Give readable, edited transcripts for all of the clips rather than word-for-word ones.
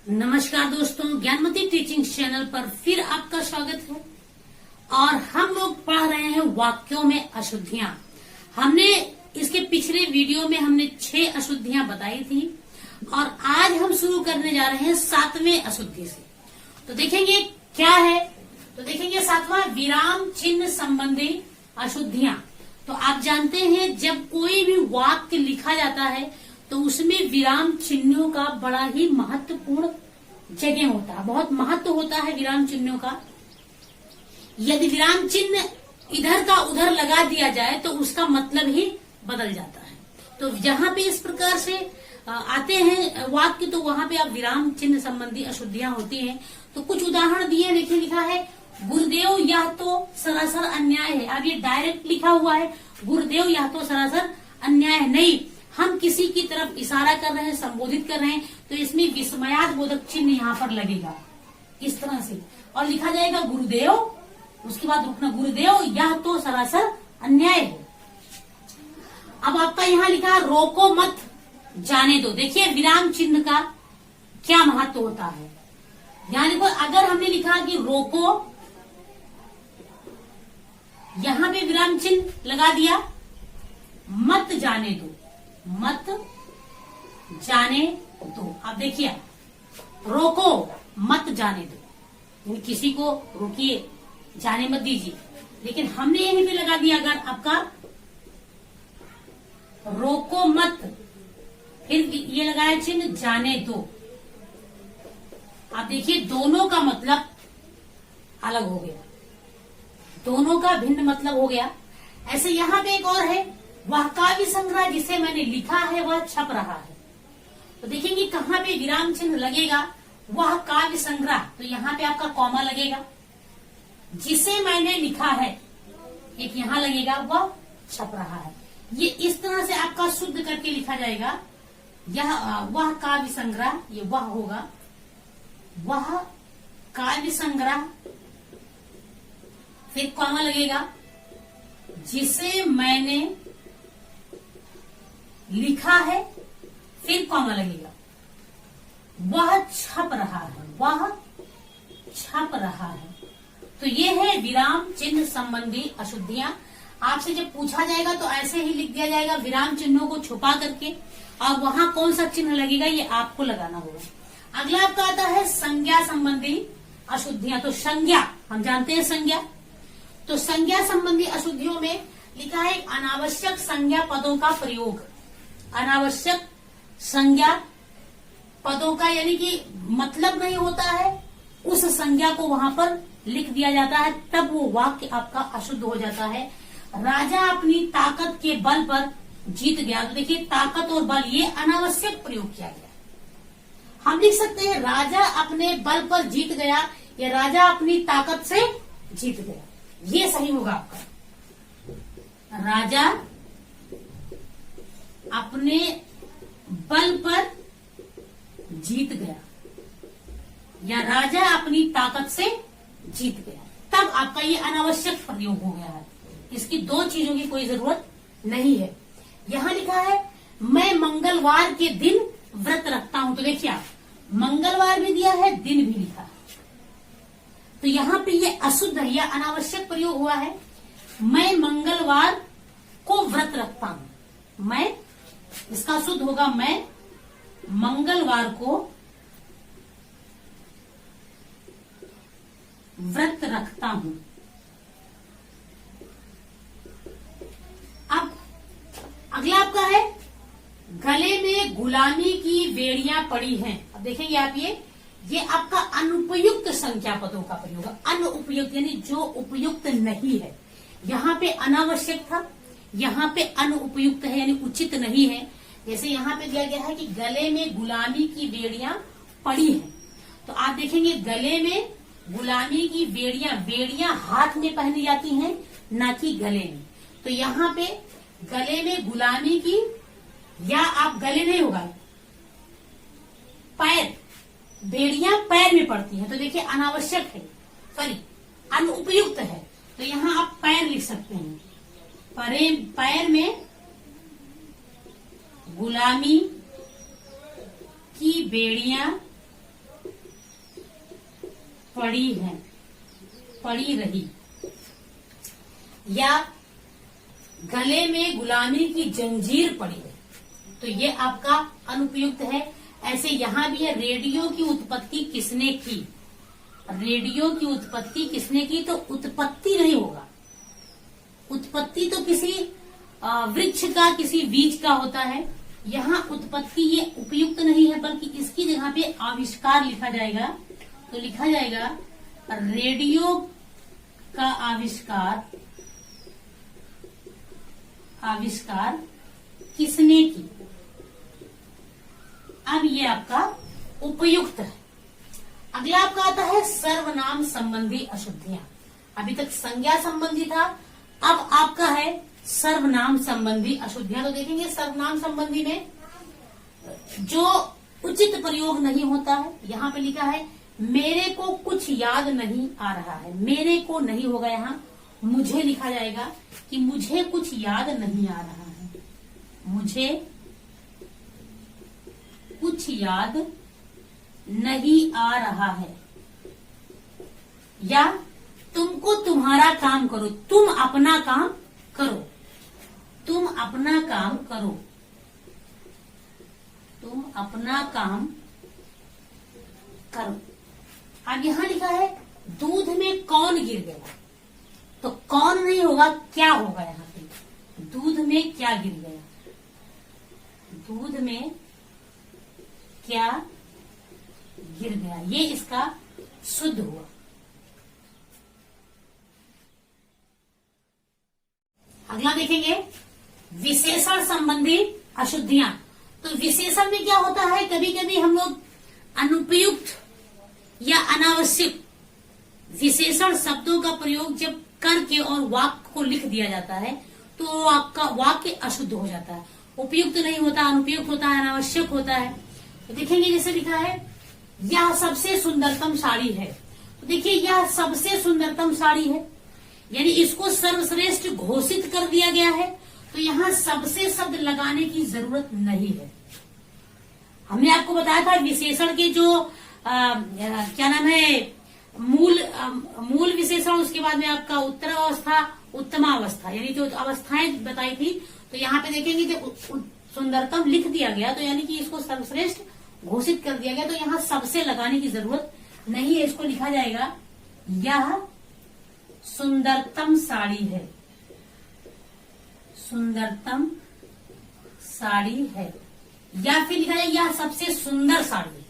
नमस्कार दोस्तों, Gyanmati teaching channel पर फिर आपका स्वागत है। और हम लोग पढ़ रहे हैं वाक्यों में अशुद्धियां। हमने इसके पिछले वीडियो में हमने 6 अशुद्धियां बताई थी और आज हम शुरू करने जा रहे हैं 7वें अशुद्धि से। तो देखेंगे क्या है। तो देखेंगे 7वां विराम चिन्ह संबंधी अशुद्धियां। तो आप जानते हैं जब कोई भी वाक्य लिखा जाता है तो उसमें विराम चिन्हों का बड़ा ही महत्वपूर्ण जगह होता है, बहुत महत्व होता है विराम चिन्हों का। यदि विराम चिन्ह इधर का उधर लगा दिया जाए तो उसका मतलब ही बदल जाता है। तो जहां पे इस प्रकार से आते हैं वाक्य तो वहां पे आप विराम चिन्ह संबंधी अशुद्धियां होती हैं। तो कुछ उदाहरण दिए, देखिए लिखा है गुरुदेव यह तो सरासर अन्याय है। अब ये डायरेक्ट लिखा हुआ है गुरुदेव यह तो सरासर अन्याय है, नहीं, हम किसी की तरफ इशारा कर रहे हैं, संबोधित कर रहे हैं, तो इसमें विस्मयादिबोधक चिन्ह यहाँ पर लगेगा इस तरह से और लिखा जाएगा गुरुदेव, उसके बाद रुकना गुरुदेव यह तो सरासर अन्याय है। अब आपका यहाँ लिखा रोको मत जाने दो। देखिए विराम चिन्ह का क्या महत्व होता है। यानी को अगर हमने लिखा कि रोको, यहां पे विराम चिन्ह लगा दिया, मत जाने दो, मत जाने दो। अब देखिए रोको मत जाने दो, किसी को रोकिए, जाने मत दीजिए। लेकिन हमने यहीं पे लगा दिया अगर आपका रोको मत, फिर ये लगाया चिन्ह जाने दो। आप देखिए दोनों का मतलब अलग हो गया, दोनों का भिन्न मतलब हो गया। ऐसे यहां पे एक और है, वह काव्य संग्रह जिसे मैंने लिखा है वह छप रहा है। तो देखेंगे कहाँ पे विराम चिन्ह लगेगा, वह काव्य संग्रह, तो यहाँ पे आपका कॉमा लगेगा। जिसे मैंने लिखा है एक यहाँ लगेगा, वह छप रहा है। ये इस तरह से आपका शुद्ध करके लिखा जाएगा। यह वह काव्य संग्रह, ये वह होगा, वह काव्य संग्रह, फिर कॉमा लगेगा, जिसे मैंने लिखा है, फिर कॉमा लगेगा, वह छप रहा है, वह छप रहा है। तो ये है विराम चिन्ह संबंधी अशुद्धियां। आपसे जब पूछा जाएगा तो ऐसे ही लिख दिया जाएगा विराम चिन्हों को छुपा करके, और वहां कौन सा चिन्ह लगेगा ये आपको लगाना होगा। अगला आपका आता है संज्ञा संबंधी अशुद्धियां। तो संज्ञा हम जानते हैं संज्ञा, तो संज्ञा संबंधी अशुद्धियों में लिखा है अनावश्यक संज्ञा पदों का प्रयोग। अनावश्यक संज्ञा पदों का यानी कि मतलब नहीं होता है, उस संज्ञा को वहां पर लिख दिया जाता है, तब वो वाक्य आपका अशुद्ध हो जाता है। राजा अपनी ताकत के बल पर जीत गया। तो देखिए ताकत और बल ये अनावश्यक प्रयोग किया गया। हम लिख सकते हैं राजा अपने बल पर जीत गया या राजा अपनी ताकत से जीत गया, ये सही होगा आपका। राजा अपने बल पर जीत गया या राजा अपनी ताकत से जीत गया, तब आपका ये अनावश्यक प्रयोग हो गया है। इसकी 2 चीजों की कोई जरूरत नहीं है। यहां लिखा है मैं मंगलवार के दिन व्रत रखता हूं। तो देखिए आप मंगलवार भी दिया है, दिन भी लिखा है, तो यहाँ पे ये अशुद्ध है, यह अनावश्यक प्रयोग हुआ है। मैं मंगलवार को व्रत रखता हूं, मैं, इसका शुद्ध होगा मैं मंगलवार को व्रत रखता हूं। अब अगला आपका है गले में गुलामी की बेड़ियां पड़ी हैं। अब देखेंगे आप ये आपका अनुपयुक्त संख्या पदों का प्रयोग है। अनुपयुक्त यानी जो उपयुक्त नहीं है, यहाँ पे अनावश्यक था, यहाँ पे अनुपयुक्त है यानी उचित नहीं है। जैसे यहाँ पे दिया गया है कि गले में गुलामी की बेड़ियां पड़ी हैं, तो आप देखेंगे गले में गुलामी की बेड़ियां, बेड़ियां हाथ में पहनी जाती हैं ना कि गले में। तो यहाँ पे गले में गुलामी की, या आप गले नहीं होगा, पैर, बेड़ियां पैर में पड़ती हैं, तो देखिए अनावश्यक है, सॉरी अनुपयुक्त है, तो यहाँ आप पैर लिख सकते हैं। पैर में गुलामी की बेड़ियां पड़ी हैं, पड़ी रही, या गले में गुलामी की जंजीर पड़ी है, तो ये आपका अनुपयुक्त है। ऐसे यहां भी है, रेडियो की उत्पत्ति किसने की, रेडियो की उत्पत्ति किसने की, तो उत्पत्ति नहीं होगा। उत्पत्ति तो किसी वृक्ष का, किसी बीज का होता है। यहाँ उत्पत्ति ये उपयुक्त नहीं है, बल्कि इसकी जगह पे आविष्कार लिखा जाएगा। तो लिखा जाएगा रेडियो का आविष्कार, आविष्कार किसने की। अब ये आपका उपयुक्त है। अगला आपका आता है सर्वनाम संबंधी अशुद्धियां। अभी तक संज्ञा संबंधी था, अब आपका है सर्वनाम संबंधी अशुद्धियां। तो देखेंगे सर्वनाम संबंधी में जो उचित प्रयोग नहीं होता है, यहाँ पे लिखा है मेरे को कुछ याद नहीं आ रहा है। मेरे को नहीं होगा, यहाँ मुझे लिखा जाएगा कि मुझे कुछ याद नहीं आ रहा है, मुझे कुछ याद नहीं आ रहा है। या तुमको तुम्हारा काम करो, तुम अपना काम करो, तुम अपना काम करो, तुम अपना काम करो। अब यहां लिखा है दूध में कौन गिर गया, तो कौन नहीं होगा, क्या होगा यहाँ पे, दूध में क्या गिर गया, दूध में क्या गिर गया, ये इसका शुद्ध हुआ। अगला देखेंगे विशेषण संबंधी अशुद्धियां। तो विशेषण में क्या होता है, कभी कभी हम लोग अनुपयुक्त या अनावश्यक विशेषण शब्दों का प्रयोग जब करके और वाक्य को लिख दिया जाता है, तो आपका वाक्य अशुद्ध हो जाता है, उपयुक्त नहीं होता, अनुपयुक्त होता है, अनावश्यक होता है। तो देखेंगे जैसे लिखा है यह सबसे सुंदरतम साड़ी है। तो देखिए यह सबसे सुंदरतम साड़ी है, यानी इसको सर्वश्रेष्ठ घोषित कर दिया गया है, तो यहाँ सबसे शब्द लगाने की जरूरत नहीं है। हमने आपको बताया था विशेषण के जो क्या नाम है, मूल विशेषण, उसके बाद में आपका उत्तर अवस्था, उत्तमावस्था, यानी जो अवस्थाएं बताई थी। तो यहाँ पे देखेंगे जब सुंदरतम लिख दिया गया, तो यानी कि इसको सर्वश्रेष्ठ घोषित कर दिया गया, तो यहाँ सबसे लगाने की जरूरत नहीं है। इसको लिखा जाएगा यह सुंदरतम साड़ी है, सुंदरतम साड़ी है, या फिर लिखा जाएगा यह सबसे सुंदर साड़ी है।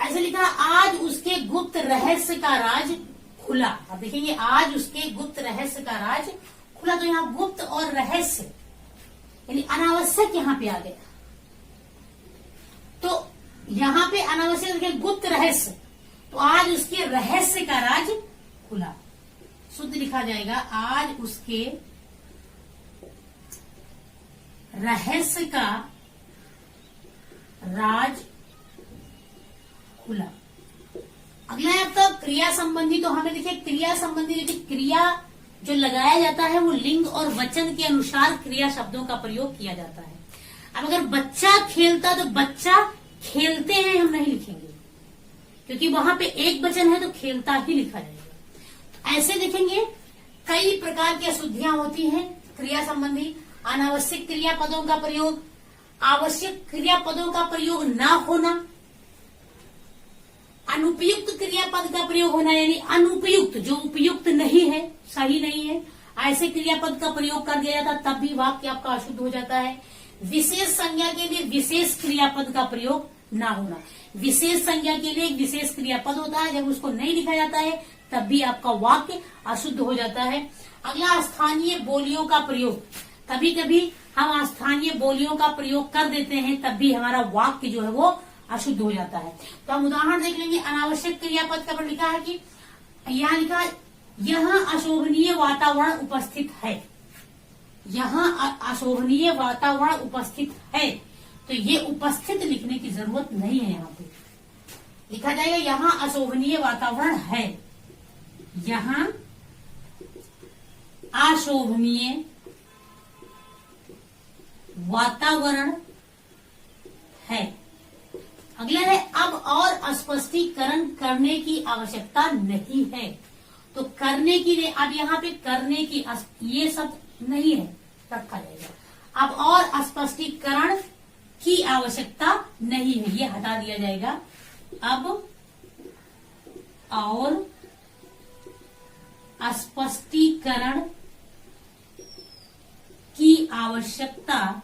ऐसे लिखा आज उसके गुप्त रहस्य का राज खुला। अब देखेंगे आज उसके गुप्त रहस्य का राज खुला, तो यहाँ गुप्त और रहस्य यानी अनावश्यक यहाँ पे आ गया। तो यहाँ पे अनावश्यक गुप्त रहस्य, तो आज उसके रहस्य का राज खुला, शुद्ध लिखा जाएगा आज उसके रहस्य का राज खुला। अगला है आपका क्रिया संबंधी। तो हमें देखिए क्रिया संबंधी, देखिए क्रिया जो लगाया जाता है वो लिंग और वचन के अनुसार क्रिया शब्दों का प्रयोग किया जाता है। अब अगर बच्चा खेलता, तो बच्चा खेलते हैं हम नहीं लिखेंगे, क्योंकि वहां पे एक वचन है तो खेलता ही लिखा जाएगा। ऐसे देखेंगे कई प्रकार की अशुद्धियां होती हैं क्रिया संबंधी। अनावश्यक क्रियापदों का प्रयोग, आवश्यक क्रियापदों का प्रयोग न होना, अनुपयुक्त क्रियापद का प्रयोग होना, यानी अनुपयुक्त जो उपयुक्त नहीं है, सही नहीं है, ऐसे क्रियापद का प्रयोग कर दिया जाता, तब भी वाक्य आपका अशुद्ध हो जाता है। विशेष संज्ञा के लिए विशेष क्रियापद का प्रयोग ना होना, विशेष संज्ञा के लिए एक विशेष क्रियापद होता है, जब उसको नहीं लिखा जाता है तब भी आपका वाक्य अशुद्ध हो जाता है। अगला स्थानीय बोलियों का प्रयोग। कभी कभी हम स्थानीय बोलियों का प्रयोग कर देते हैं, तब भी हमारा वाक्य जो है वो अशुद्ध हो जाता है। तो हम उदाहरण देख लेंगे। अनावश्यक क्रियापद का लिखा है कि यहाँ लिखा यहाँ अशोभनीय वातावरण उपस्थित है, यहाँ अशोभनीय वातावरण उपस्थित है, तो ये उपस्थित लिखने की जरूरत नहीं है। यहाँ पे लिखा जाएगा यहाँ अशोभनीय वातावरण है, यहाँ अशोभनीय वातावरण है। अगला है अब और स्पष्टीकरण करने की आवश्यकता नहीं है। तो करने की, अब यहाँ पे करने की ये सब नहीं है, रखा जाएगा। अब और स्पष्टीकरण की आवश्यकता नहीं है, ये हटा दिया जाएगा। अब और स्पष्टीकरण की आवश्यकता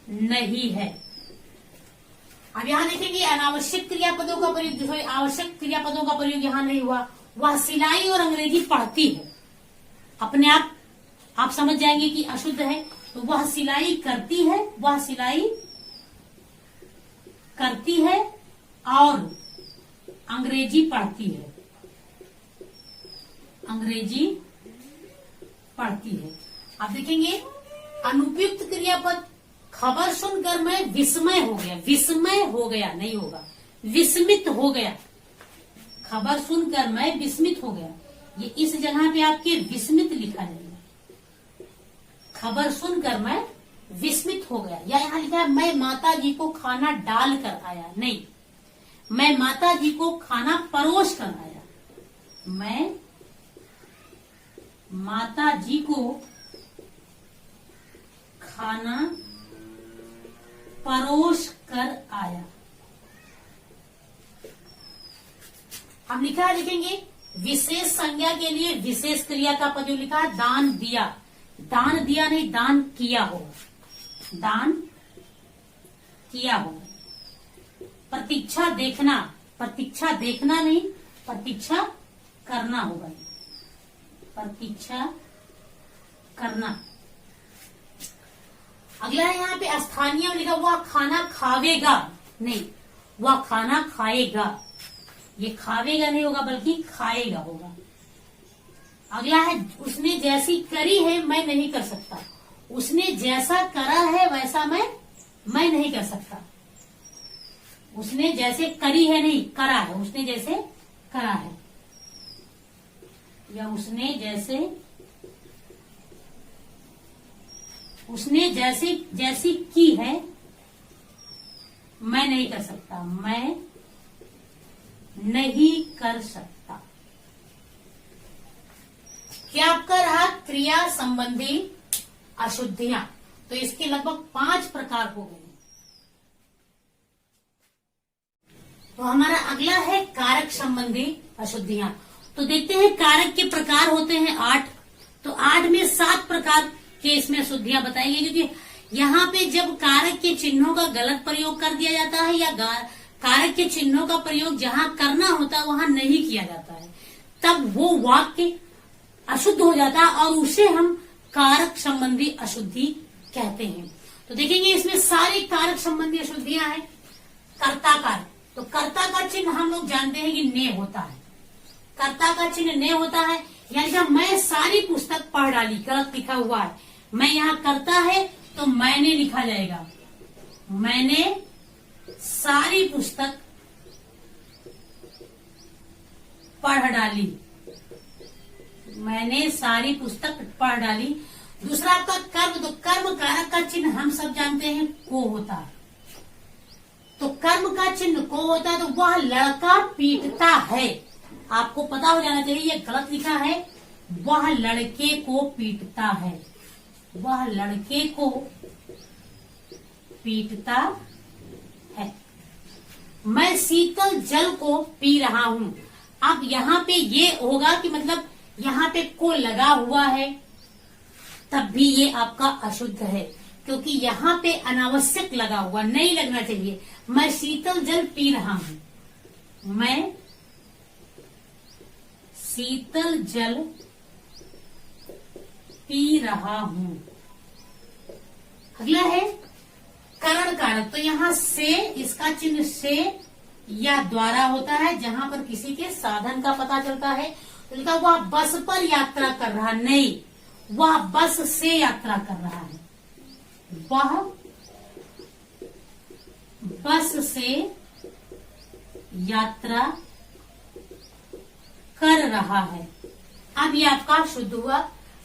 नहीं है। अब यहां देखेंगे अनावश्यक क्रियापदों का प्रयोग, आवश्यक क्रियापदों का प्रयोग यहां नहीं हुआ। वह सिलाई और अंग्रेजी पढ़ती है, अपने आप समझ जाएंगे कि अशुद्ध है। तो वह सिलाई करती है, वह सिलाई करती है और अंग्रेजी पढ़ती है, अंग्रेजी पढ़ती है। आप देखेंगे अनुपयुक्त क्रियापद, खबर सुनकर मैं विस्मय हो गया, विस्मय हो गया नहीं होगा, विस्मित हो गया। खबर सुनकर मैं विस्मित हो गया, ये इस जगह पे आपके विस्मित लिखा जाएगा। खबर सुनकर मैं विस्मित हो गया, या यहाँ लिखा है मैं माता जी को खाना डाल कर आया, नहीं, मैं माता जी को खाना परोस कर आया। मैं माता जी को खाना परोस कर आया। हम लिखा है, देखेंगे विशेष संज्ञा के लिए विशेष क्रिया का पद लिखा है दान दिया, दान दिया नहीं, दान किया होगा, दान किया होगा। प्रतीक्षा देखना, प्रतीक्षा देखना नहीं, प्रतीक्षा करना होगा, प्रतीक्षा करना। अगला है यहाँ पे स्थानीय लिखा, वह खाना खावेगा नहीं, वह खाना खाएगा, ये खावेगा नहीं होगा बल्कि खाएगा होगा। अगला है उसने जैसी करी है मैं नहीं कर सकता, उसने जैसा करा है वैसा मैं नहीं कर सकता। उसने जैसे करी है नहीं, करा है, उसने जैसे करा है, या उसने जैसी की है मैं नहीं कर सकता, मैं नहीं कर सकता। क्या आपका रहा क्रिया संबंधी अशुद्धियां। तो इसके लगभग 5 प्रकार हो गए। तो हमारा अगला है कारक संबंधी अशुद्धियां। तो देखते हैं कारक के प्रकार होते हैं 8। तो 8 में 7 प्रकार के इसमें अशुद्धियां बताई गई, क्योंकि यहाँ पे जब कारक के चिन्हों का गलत प्रयोग कर दिया जाता है या कारक के चिन्हों का प्रयोग जहां करना होता है वहां नहीं किया जाता है, तब वो वाक्य अशुद्ध हो जाता है और उसे हम कारक संबंधी अशुद्धि कहते हैं। तो देखेंगे इसमें सारे कारक संबंधी अशुद्धियां हैं। कर्ता कारक, तो कर्ता का चिन्ह हम लोग जानते हैं कि ने होता है, कर्ता का चिन्ह ने होता है। यानी कि मैं सारी पुस्तक पढ़ डाली, गलत लिखा हुआ है, मैं यहाँ करता है तो मैंने लिखा जाएगा, मैंने सारी पुस्तक पढ़ डाली, मैंने सारी पुस्तक पढ़ डाली। दूसरा आपका कर्म, तो कर्म कारक का चिन्ह हम सब जानते हैं को होता है। तो कर्म का चिन्ह को होता है, तो वह लड़का पीटता है, आपको पता हो जाना चाहिए, ये गलत लिखा है, वह लड़के को पीटता है, वह लड़के को पीटता है। मैं शीतल जल को पी रहा हूं। अब यहाँ पे ये होगा कि मतलब यहाँ पे को लगा हुआ है, तब भी ये आपका अशुद्ध है, क्योंकि यहाँ पे अनावश्यक लगा हुआ, नहीं लगना चाहिए। मैं शीतल जल पी रहा हूं, मैं शीतल जल पी रहा हूं। अगला है करण कारक, तो यहाँ से, इसका चिन्ह से या द्वारा होता है, जहां पर किसी के साधन का पता चलता है। तो लिखा वह बस पर यात्रा कर रहा, नहीं, वह बस से यात्रा कर रहा है, वह बस से यात्रा कर रहा है। अब ये आपका शुद्ध हुआ।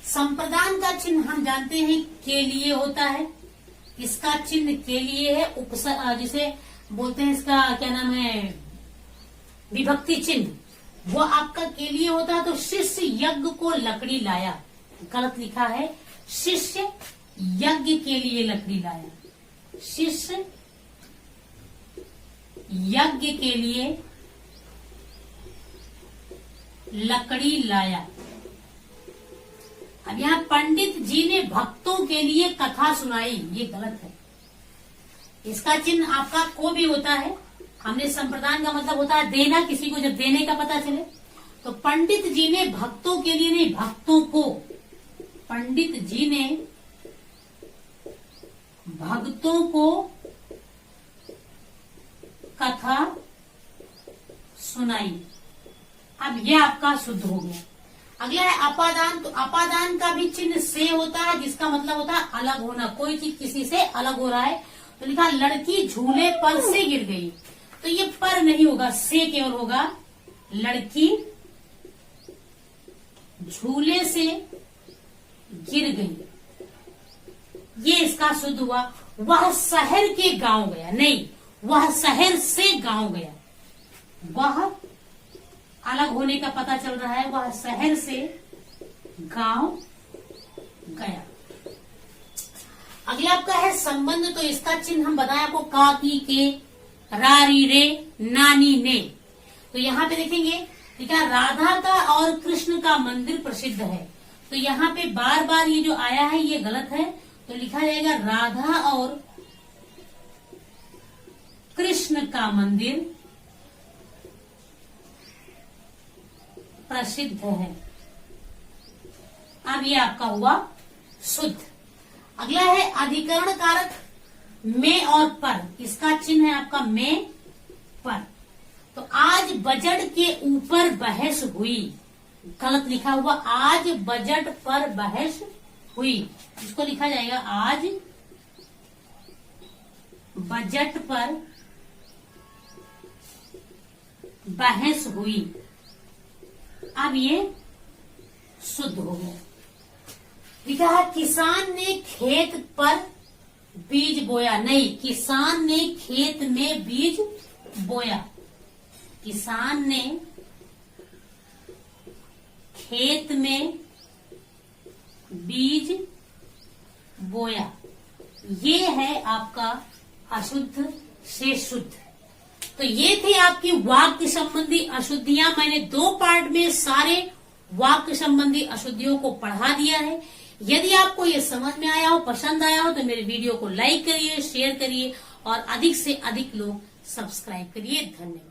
संप्रदान का चिन्ह हम जानते हैं के लिए होता है, इसका चिन्ह के लिए है उपसर्ग, जिसे बोलते हैं इसका क्या नाम है, विभक्ति चिन्ह, वो आपका के लिए होता है। तो शिष्य यज्ञ को लकड़ी लाया, गलत लिखा है, शिष्य यज्ञ के लिए लकड़ी लाया, शिष्य यज्ञ के लिए लकड़ी लाया। अब यहाँ पंडित जी ने भक्तों के लिए कथा सुनाई, ये गलत है। इसका चिन्ह आपका को भी होता है, हमने संप्रदान का मतलब होता है देना, किसी को जब देने का पता चले। तो पंडित जी ने भक्तों के लिए नहीं, भक्तों को, पंडित जी ने भक्तों को कथा सुनाई। अब यह आपका शुद्ध हो गया। अगला है अपादान। तो अपादान का भी चिन्ह से होता है, जिसका मतलब होता है अलग होना, कोई चीज किसी से अलग हो रहा है। तो लिखा लड़की झूले पर से गिर गई, तो ये पर नहीं होगा, से केवल होगा। लड़की झूले से गिर गई, ये इसका शुद्ध हुआ। वह शहर के गांव गया, नहीं, वह शहर से गांव गया, वह अलग होने का पता चल रहा है, वह शहर से गांव गया। अगला आपका है संबंध। तो इसका चिन्ह हम बताएं आपको, का, की, के, रारी, रे, नानी, ने। तो यहाँ पे देखेंगे, ठीक है, राधा का और कृष्ण का मंदिर प्रसिद्ध है। तो यहाँ पे बार बार ये जो आया है ये गलत है, तो लिखा जाएगा राधा और कृष्ण का मंदिर प्रसिद्ध है। अब ये आपका हुआ शुद्ध। अगला है अधिकरण कारक में और पर। इसका चिन्ह है आपका में, पर। तो आज बजट के ऊपर बहस हुई, गलत लिखा हुआ, आज बजट पर बहस हुई। इसको लिखा जाएगा आज बजट पर बहस हुई। अब ये शुद्ध हो गया। लिखा है किसान ने खेत पर बीज बोया, नहीं, किसान ने खेत में बीज बोया, किसान ने खेत में बीज बोया। ये है आपका अशुद्ध से शुद्ध। तो ये थे आपकी वाक्य संबंधी अशुद्धियां। मैंने 2 पार्ट में सारे वाक्य संबंधी अशुद्धियों को पढ़ा दिया है। यदि आपको ये समझ में आया हो, पसंद आया हो, तो मेरे वीडियो को लाइक करिए, शेयर करिए और अधिक से अधिक लोग सब्सक्राइब करिए। धन्यवाद।